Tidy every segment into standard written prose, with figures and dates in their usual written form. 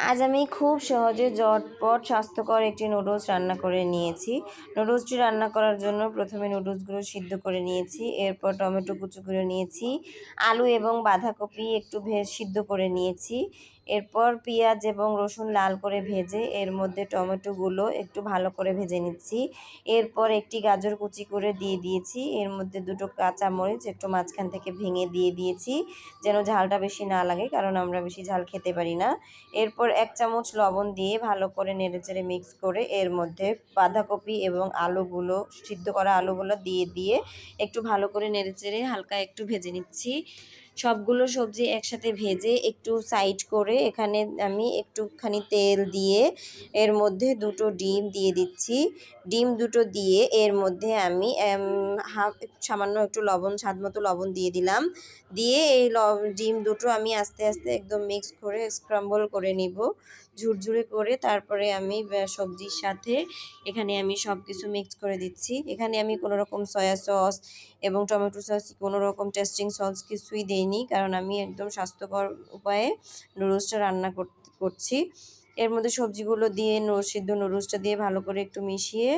আজ আমি খুব সহজে ঝটপট স্বাস্থ্যকর একটি নুডলস রান্না করে নিয়েছি। নুডলসটি রান্না করার জন্য প্রথমে নুডলসগুলো সিদ্ধ করে নিয়েছি, এরপর টমেটো কুচি করে নিয়েছি, আলু এবং বাঁধাকপি একটু সিদ্ধ করে নিয়েছি, এরপর পেঁয়াজ এবং রসুন লাল করে ভেজে এর মধ্যে টমেটোগুলো একটু ভালো করে ভেজে নিচ্ছি। এরপর একটি গাজর কুচি করে দিয়ে দিয়েছি, এর মধ্যে দুটো কাঁচামরিচ একটু মাঝখান থেকে ভেঙে দিয়ে দিয়েছি যেন ঝালটা বেশি না লাগে, কারণ আমরা বেশি ঝাল খেতে পারি না। এরপর 1 চামচ লবণ দিয়ে ভালো করে নেড়েচেড়ে মিক্স করে এর মধ্যে বাঁধাকপি এবং আলুগুলো, সিদ্ধ করা আলুগুলো দিয়ে একটু ভালো করে নেড়েচেড়ে হালকা একটু ভেজে নিচ্ছি। সবগুলো সবজি একসাথে ভেজে একটু সাইড করে এখানে আমি একটুখানি তেল দিয়ে এর মধ্যে দুটো ডিম দিয়ে দিচ্ছি। ডিম দুটো দিয়ে এর মধ্যে আমি সামান্য একটু লবণ, স্বাদ মতো লবণ দিয়ে দিলাম। দিয়ে এই ডিম দুটো আমি আস্তে আস্তে একদম মিক্স করে স্ক্রাম্বল করে নিব ঝুরঝুরে করে। তারপরে আমি সবজির সাথে এখানে আমি সব কিছু মিক্স করে দিচ্ছি। এখানে আমি কোনো রকম সয়া সস এবং টমেটো সস, কোনো রকম টেস্টিং সস কিছুই দেইনি, কারণ আমি একদম স্বাস্থ্যকর উপায়ে নুডলসটা রান্না করছি। এর মধ্যে সবজিগুলো দিয়ে সিদ্ধ নুডলসটা দিয়ে ভালো করে একটু মিশিয়ে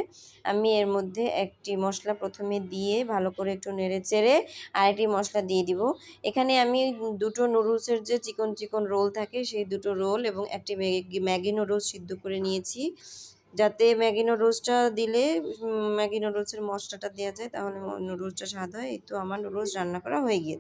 আমি এর মধ্যে একটি মশলা প্রথমে দিয়ে ভালো করে একটু নেড়েচেড়ে আরেকটি মশলা দিয়ে দিব। এখানে আমি দুটো নুডলসের যে চিকন চিকন রোল থাকে সেই দুটো রোল এবং একটি ম্যাগি নুডলস সিদ্ধ করে নিয়েছি, যাতে ম্যাগি নুডলসটা দিলে ম্যাগি নুডলসের মশলাটা দেওয়া যায়, তাহলে নুডলসটা স্বাদ হয়। এই তো আমার নুডলস রান্না করা হয়ে গিয়েছে।